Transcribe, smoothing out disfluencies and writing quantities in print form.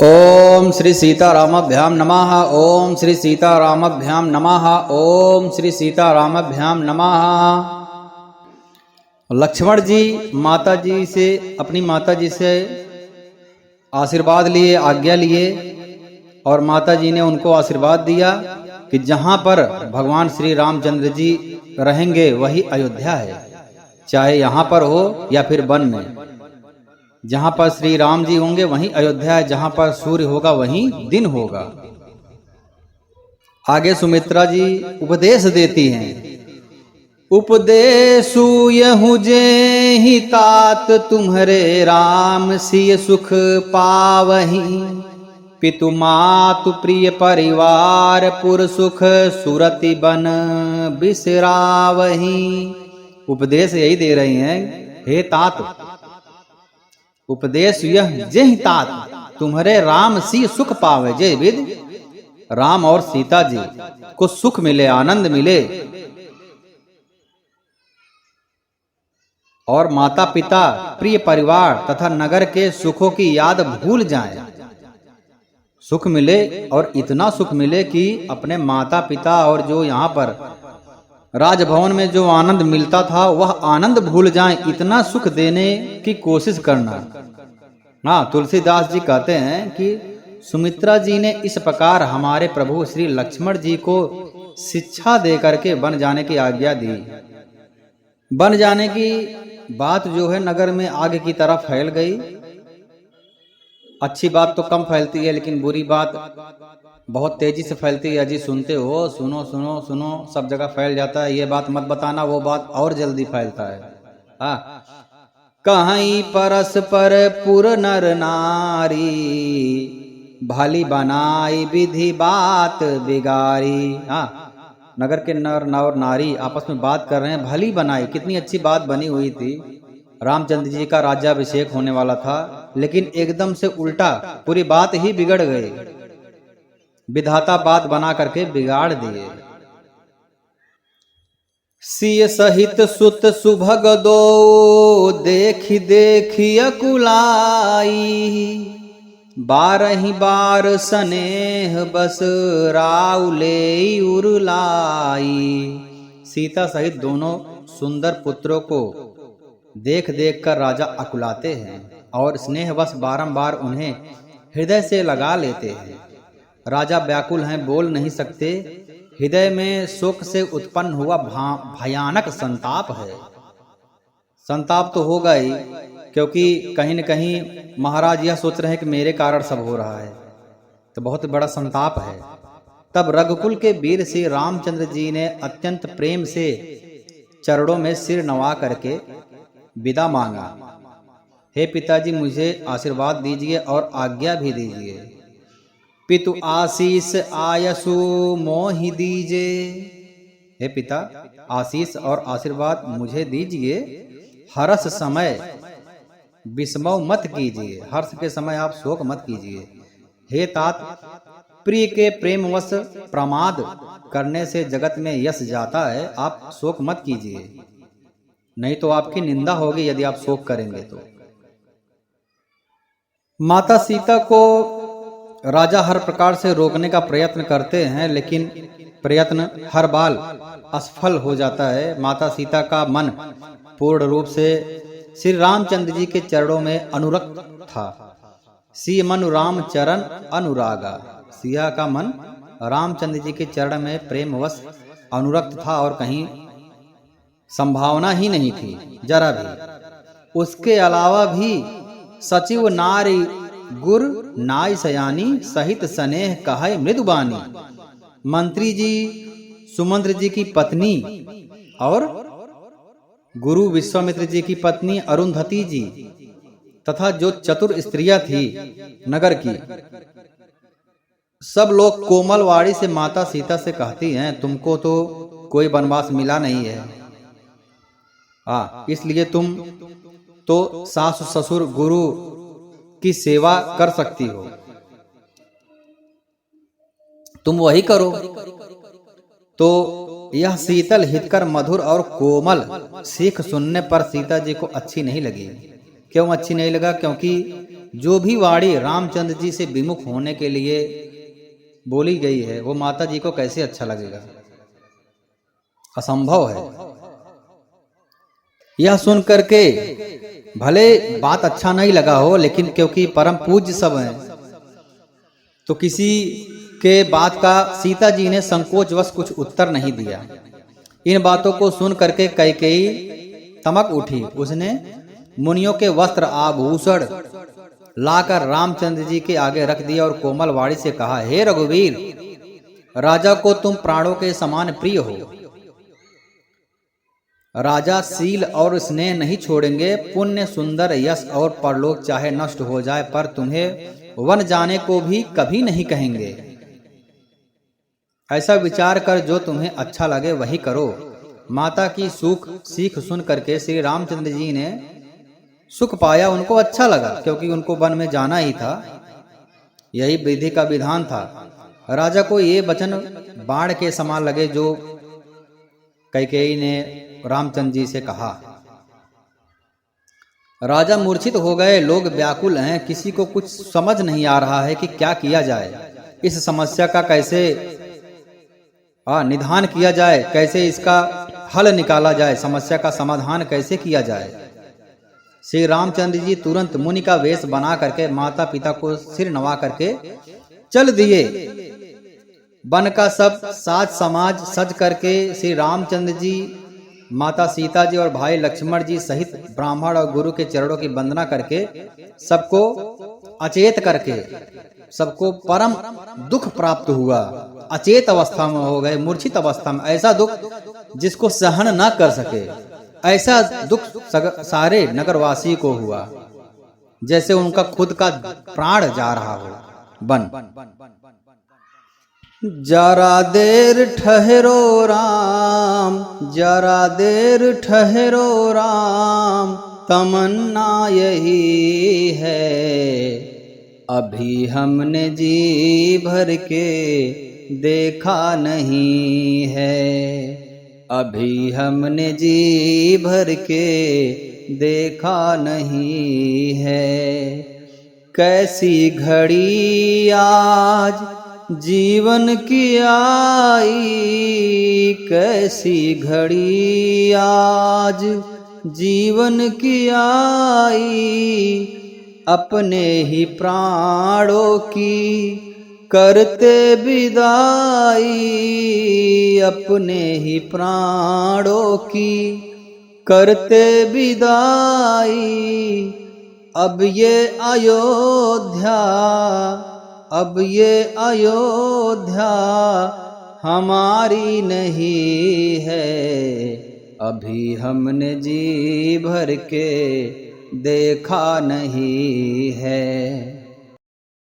ओम श्री सीतारामभ्याम नमः। ओम श्री सीतारामभ्याम नमः। ओम श्री सीतारामभ्याम नमः। लक्ष्मण जी माता जी से अपनी माता जी से आशीर्वाद लिए, आज्ञा लिए, और माता जी ने उनको आशीर्वाद दिया कि जहाँ पर भगवान श्री रामचंद्र जी रहेंगे वही अयोध्या है, चाहे यहाँ पर हो या फिर वन में। जहाँ पर श्री राम जी होंगे वहीं अयोध्या है, जहाँ पर सूर्य होगा वहीं दिन होगा। आगे सुमित्रा जी उपदेश देती हैं। उपदेशु यहु जेहि तात तुम्हारे राम सिय सुख पावहि। पितु मातु प्रिय परिवार पुर सुख सुरति बन बिसरावहि। उपदेश यही दे रही हैं, हे तात, उपदेश यह जेहि तात तुम्हारे राम सी सुख पावे। जय विद राम और सीता जी को सुख मिले, आनंद मिले, और माता पिता, प्रिय परिवार तथा नगर के सुखों की याद भूल जाएं। सुख मिले, और इतना सुख मिले कि अपने माता पिता और जो यहाँ पर राजभवन में जो आनंद मिलता था वह आनंद भूल जाएं। इतना सुख देने की कोशिश करना। हाँ, तुलसीदास जी कहते हैं कि सुमित्रा जी ने इस प्रकार हमारे प्रभु श्री लक्ष्मण जी को शिक्षा दे करके बन जाने की आज्ञा दी। बन जाने की बात जो है नगर में आग की तरह फैल गई। अच्छी बात तो कम फैलती है, लेकिन बुरी बात बहुत तेजी से फैलती है। अजी सुनते हो, सुनो सुनो सुनो, सब जगह फैल जाता है। ये बात मत बताना, वो बात और जल्दी फैलता है। हाँ, कहीं परस्पर पुर नर नारी, भली बनाई विधि बात बिगारी। हाँ, नगर के नर और नारी आपस में बात कर रहे हैं, भली बनाई, कितनी अच्छी बात बनी हुई थी। रामचंद्र जी का राज्याभिषेक होने वाला था, लेकिन एकदम से उल्टा पूरी बात ही बिगड़ गई। विधाता बात बना करके बिगाड़ दिए। सिय सहित सुत सुभग दो, देखी देखी अकुलाई। बारही बार स्नेह बस राउले उरलाई। सीता सहित दोनों सुंदर पुत्रों को देख देख कर राजा अकुलाते हैं और स्नेहवश बारंबार उन्हें हृदय से लगा लेते हैं। राजा व्याकुल हैं, बोल नहीं सकते। हृदय में शोक से उत्पन्न हुआ भयानक संताप है। संताप तो होगा ही, क्योंकि कहीं न कहीं महाराज यह सोच रहे हैं कि मेरे कारण सब हो रहा है, तो बहुत बड़ा संताप है। तब रघुकुल के वीर श्री रामचंद्र जी ने अत्यंत प्रेम से चरणों में सिर नवा करके विदा मांगा। हे पिताजी, मुझे आशीर्वाद दीजिए और आज्ञा भी दीजिए। पितु आशीष आयसु मोहि दीजिए। हे पिता, आशीष और आशीर्वाद मुझे दीजिए। हर्ष समय विस्मय मत कीजिए, हर्ष के समय आप शोक मत कीजिए। हे तात, प्रिय के प्रेमवश प्रमाद करने से जगत में यश जाता है, आप शोक मत कीजिए, नहीं तो आपकी निंदा होगी यदि आप शोक करेंगे तो। माता सीता को राजा हर प्रकार से रोकने का प्रयत्न करते हैं, लेकिन प्रयत्न हर बार असफल हो जाता है। माता सीता का मन पूर्ण रूप से श्री रामचंद्र जी के चरणों में अनुरक्त था। सी मनु राम चरण अनुरागा। सिया का मन रामचंद्र जी के चरण में प्रेमवश अनुरक्त था और कहीं संभावना ही नहीं थी जरा भी। उसके अलावा भी सचिव नारी गुर नाय सयानी, सहित स्नेह कहे मृदुबानी। मंत्री जी सुमंत्र जी की पत्नी और गुरु विश्वामित्र जी की पत्नी अरुंधति जी तथा जो चतुर स्त्रियां थी नगर की, सब लोग कोमल वाणी से माता सीता से कहती हैं, तुमको तो कोई वनवास मिला नहीं है, इसलिए तुम तो सास ससुर गुरु की सेवा कर सकती हो, तुम वही करो। तो यह शीतल हितकर मधुर और कोमल सीख सुनने पर सीता जी को अच्छी नहीं लगी। क्यों अच्छी नहीं लगा? क्योंकि जो भी वाणी रामचंद्र जी से विमुख होने के लिए बोली गई है वो माता जी को कैसे अच्छा लगेगा? असंभव है। यह सुन करके भले बात अच्छा नहीं लगा हो, लेकिन क्योंकि परम पूज्य सब हैं तो किसी के बात का सीता जी ने संकोचवश कुछ उत्तर नहीं दिया। इन बातों को सुन करके कैकेयी तमक उठी। उसने मुनियों के वस्त्र आभूषण लाकर रामचंद्र जी के आगे रख दिया और कोमल वाणी से कहा, हे रघुवीर, राजा को तुम प्राणों के समान प्रिय हो। राजा शील और स्नेह नहीं छोड़ेंगे। पुण्य, सुंदर, यश और परलोक चाहे नष्ट हो जाए पर तुम्हें वन जाने को भी कभी नहीं कहेंगे। ऐसा विचार कर जो तुम्हें अच्छा लगे वही करो। माता की सीख सुन करके श्री रामचंद्र जी ने सुख पाया। उनको अच्छा लगा क्योंकि उनको वन में जाना ही था, यही विधि का विधान था। राजा को ये वचन बाण के समान लगे जो कैकेयी ने रामचंद्र जी से कहा। राजा मूर्छित हो गए। लोग व्याकुल हैं, किसी को कुछ समझ नहीं आ रहा है कि क्या किया जाए, इस समस्या का कैसे निदान किया जाए, कैसे इसका हल निकाला जाए, समस्या का समाधान कैसे किया जाए। श्री रामचंद्र जी तुरंत मुनि का वेश बना करके माता पिता को सिर नवा करके चल दिए। वन का सब साज समाज सज करके श्री रामचंद्र जी, माता सीता जी और भाई लक्ष्मण जी सहित ब्राह्मण और गुरु के चरणों की वंदना करके सबको अचेत करके सबको परम दुख प्राप्त हुआ। अचेत अवस्था में हो गए, मूर्छित अवस्था में। ऐसा दुख जिसको सहन ना कर सके, ऐसा दुख सारे नगरवासी को हुआ, जैसे उनका खुद का प्राण जा रहा हो। बन जरा देर ठहरो राम, जरा देर ठहरो राम, तमन्ना यही है, अभी हमने जी भर के देखा नहीं है, अभी हमने जी भर के देखा नहीं है। कैसी घड़ी आज जीवन की आई, कैसी घड़ी आज जीवन की आई, अपने ही प्राणों की करते विदाई, अपने ही प्राणों की करते विदाई। अब ये अयोध्या, अब ये अयोध्या हमारी नहीं है, अभी हमने जी भर के देखा नहीं है।